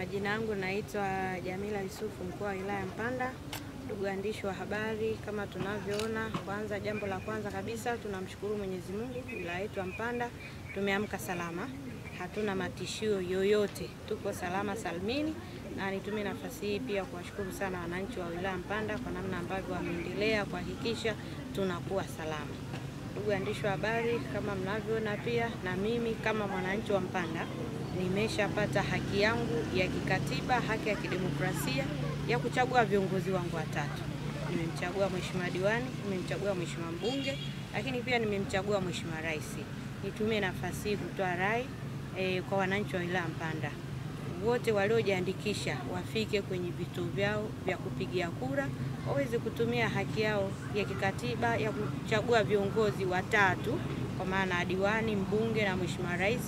majina yangu naitwa Jamila Yusufu, mkuu wa wilaya Mpanda. Ndugu waandishi wa habari, kama tunavyoona, kwanza jambo la kwanza kabisa tunamshukuru Mwenyezi Mungu, wilaya yetu ya Mpanda tumeamka salama. Hatuna matishio yoyote. Tuko salama salmini, na nitumie nafasi hii pia kuwashukuru sana wananchi wa wilaya Mpanda kwa namna ambavyo wameendelea kuhakikisha tunakuwa salama. Ndugu waandishi wa habari, kama mnavyoona pia na mimi kama mwananchi wa Mpanda nimeshapata haki yangu ya kikatiba, haki ya kidemokrasia ya kuchagua viongozi wangu watatu. Nimemchagua Mheshimiwa Diwani, nimemchagua Mheshimiwa Mbunge, lakini pia nimemchagua Mheshimiwa Rais. Nitumie nafasi hii kutoa rai kwa wananchi wa wilaya Mpanda. Wote waliojiandikisha wafike kwenye vituo vyao vya kupigia kura, waweze kutumia haki yao ya kikatiba ya kuchagua viongozi watatu, kwa maana diwani, mbunge na Mheshimiwa Rais,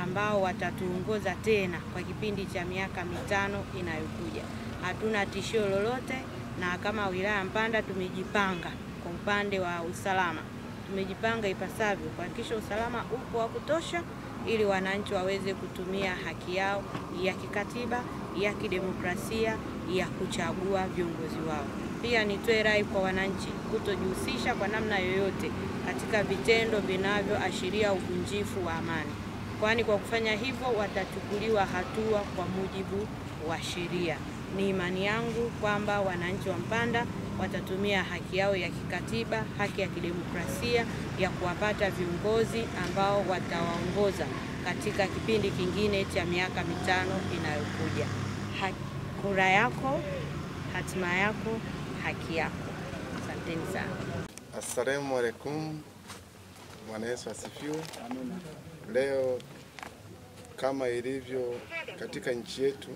ambao watatuongoza tena kwa kipindi cha miaka 5 inayokuja. Hatuna tishio lolote, na kama wilaya Mpanda tumejipanga kwa upande wa usalama. Tumejipanga ipasavyo kuhakikisha usalama upo wa kutosha ili wananchi waweze kutumia haki yao ya kikatiba, ya kidemokrasia ya kuchagua viongozi wao. Pia nitoe rai kwa wananchi kutojihusisha kwa namna yoyote katika vitendo vinavyoashiria uvunjifu wa amani, kwani kwa kufanya hivyo watachukuliwa hatua kwa mujibu wa sheria. Ni imani yangu kwamba wananchi wa Mpanda watatumia haki yao ya kikatiba, haki ya kidemokrasia ya kuwapata viongozi ambao watawaongoza katika kipindi kingine cha miaka 5 inayokuja. Kura yako, hatima yako, haki yako. Asanteni sana. Assalamu alaikum. Bwana Yesu asifiwe. Leo kama ilivyo katika nchi yetu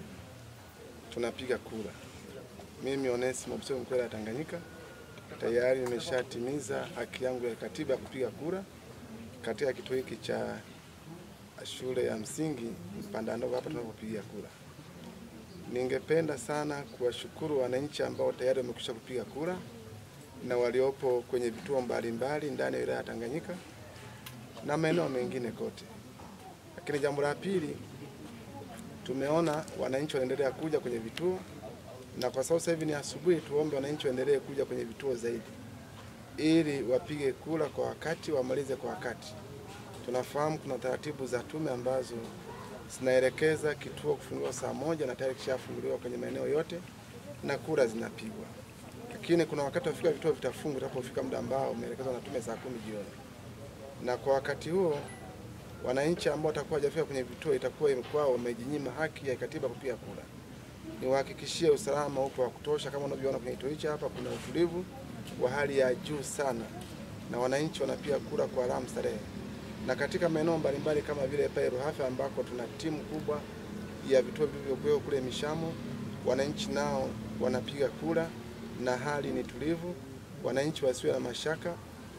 tunapiga kura. Mimi Onesimo Busero, mkuu wa Tanganyika, tayari nimeshatimiza haki yangu ya katiba kupiga kura katika kituo hiki cha shule ya msingi Mpanda Ndogo, hapa tunapopiga kura. Ningependa sana kuwashukuru wananchi ambao tayari wamekwisha kupiga kura na waliopo kwenye vituo mbalimbali ndani ya wilaya ya Tanganyika na maeneo mengine kote. Lakini jambo la pili, tumeona wananchi wanaendelea kuja kwenye vituo, na kwa sasa hivi ni asubuhi, tuombe wananchi waendelee kuja kwenye vituo zaidi ili wapige kura kwa wakati, wamalize kwa wakati. Tunafahamu kuna taratibu za tume ambazo zinaelekeza kituo kufunguliwa saa 1 na tayari kishafunguliwa kwenye maeneo yote na kura zinapigwa. Lakini kuna wakati wafika vituo vitafungwa utapofika muda ambao umeelekezwa na tume saa 10 jioni. Na kwa wakati huo wananchi ambao watakuwa hajafika kwenye vituo itakuwa kwao wamejinyima haki ya katiba kupiga kura. Niwahakikishie usalama upo wa kutosha. Kama unavyoona kwenye kituo hichi hapa kuna utulivu wa hali ya juu sana, na wananchi wanapiga kura kwa raha starehe. Na katika maeneo mbalimbali kama vile pale Ruhafa ambako tuna timu kubwa ya vituo vilivyokuwa kule Mishamo, wananchi nao wanapiga kura na hali ni tulivu. Wananchi wasiwe na mashaka,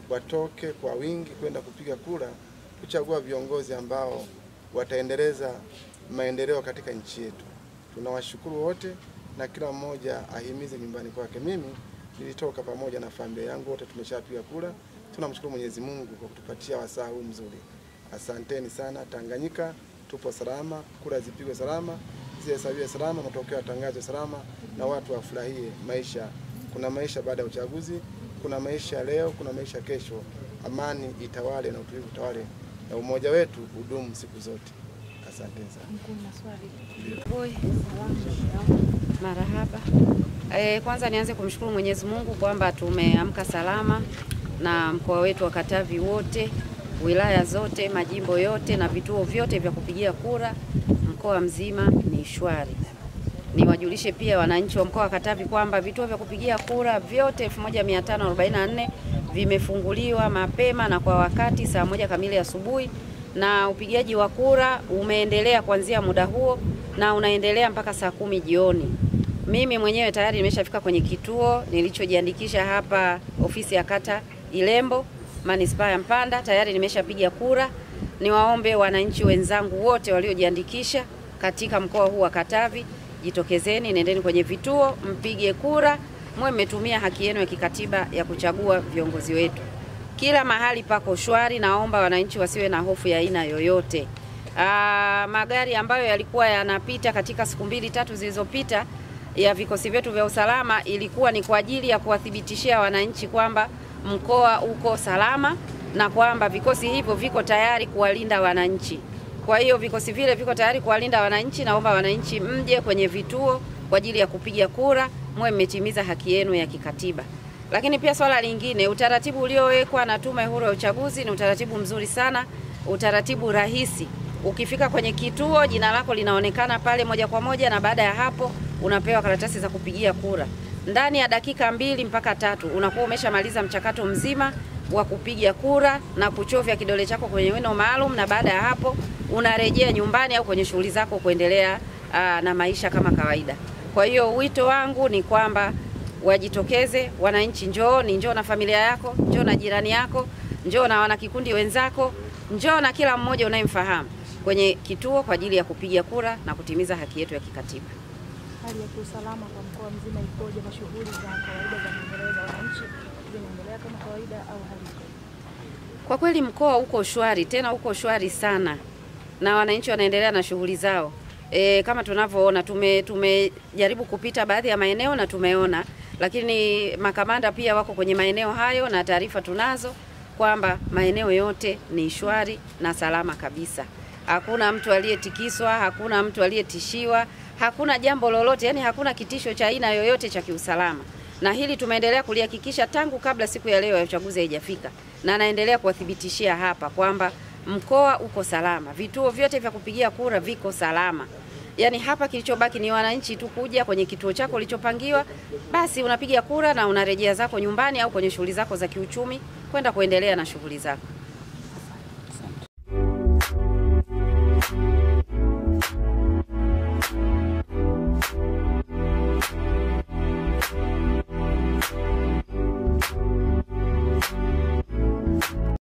watoke kwa wingi kwenda kupiga kura kuchagua viongozi ambao wataendeleza maendeleo katika nchi yetu. Tunawashukuru wote na kila mmoja ahimize nyumbani kwake. Mimi nilitoka pamoja na familia yangu, wote tumeshapiga kura. Tunamshukuru Mwenyezi Mungu kwa kutupatia wasaa huu mzuri. Asanteni sana. Tanganyika tupo salama, kura zipigwe salama, zihesabiwe salama, matokeo yatangazwe salama na watu wafurahie maisha. Kuna maisha baada ya uchaguzi, kuna maisha leo, kuna maisha kesho. Amani itawale na utulivu utawale na umoja wetu udumu siku zote. Asante sana. Marahaba. Kwanza nianze kumshukuru Mwenyezi Mungu kwamba tumeamka salama na mkoa wetu wa Katavi wote, wilaya zote, majimbo yote na vituo vyote vya kupigia kura, mkoa mzima ni shwari. Niwajulishe pia wananchi wa mkoa wa Katavi kwamba vituo vya kupigia kura vyote 1544 vimefunguliwa mapema na kwa wakati saa 1 kamili asubuhi, na upigaji wa kura umeendelea kuanzia muda huo na unaendelea mpaka saa 10 jioni. Mimi mwenyewe tayari nimeshafika kwenye kituo nilichojiandikisha hapa ofisi ya kata Ilembo, manispaa ya Mpanda. Tayari nimeshapiga kura. Niwaombe wananchi wenzangu wote waliojiandikisha katika mkoa huu wa Katavi, jitokezeni, nendeni kwenye vituo, mpige kura, mwe mmetumia haki yenu ya kikatiba ya kuchagua viongozi wetu. Kila mahali pako shwari, naomba wananchi wasiwe na hofu ya aina yoyote. magari ambayo yalikuwa yanapita katika siku 2-3 zilizopita ya vikosi vyetu vya usalama ilikuwa ni kwa ajili ya kuwathibitishia wananchi kwamba mkoa uko salama na kwamba vikosi hivyo viko tayari kuwalinda wananchi. Kwa hiyo vikosi vile viko tayari kuwalinda wananchi. Naomba wananchi mje kwenye vituo kwa ajili ya kupiga kura, mwe mmetimiza haki yenu ya kikatiba. Lakini pia swala lingine, utaratibu uliowekwa na Tume Huru ya Uchaguzi ni utaratibu mzuri sana, utaratibu rahisi. Ukifika kwenye kituo, jina lako linaonekana pale moja kwa moja, na baada ya hapo unapewa karatasi za kupigia kura. Ndani ya dakika 2 mpaka 3 unakuwa umeshamaliza mchakato mzima wa kupiga kura na kuchovya kidole chako kwenye wino maalum, na baada ya hapo unarejea nyumbani au kwenye shughuli zako kuendelea na maisha kama kawaida. Kwa hiyo wito wangu ni kwamba wajitokeze wananchi, njoo na familia yako, njoo na jirani yako, njoo na wanakikundi wenzako, njoo na kila mmoja unayemfahamu kwenye kituo kwa ajili ya kupiga kura na kutimiza haki yetu ya kikatiba. Hali ya kiusalama kwa mkoa mzima ikoje na shughuli za kawaida za maendeleo za wananchi zinaendelea kama kawaida au hali? Kwa kweli mkoa uko shwari, tena uko shwari sana, na wananchi wanaendelea na shughuli zao. Kama tunavyoona, tumejaribu kupita baadhi ya maeneo na tumeona, lakini makamanda pia wako kwenye maeneo hayo na taarifa tunazo kwamba maeneo yote ni shwari na salama kabisa. Hakuna mtu aliyetikiswa, hakuna mtu aliyetishiwa, hakuna jambo lolote, yani hakuna kitisho cha aina yoyote cha kiusalama. Na hili tumeendelea kulihakikisha tangu kabla siku ya leo ya uchaguzi haijafika, na naendelea kuwathibitishia hapa kwamba mkoa uko salama. Vituo vyote vya kupigia kura viko salama. Yani hapa kilichobaki ni wananchi tu kuja kwenye kituo chako ulichopangiwa, basi unapiga kura na unarejea zako nyumbani au kwenye shughuli zako za kiuchumi kwenda kuendelea na shughuli zako.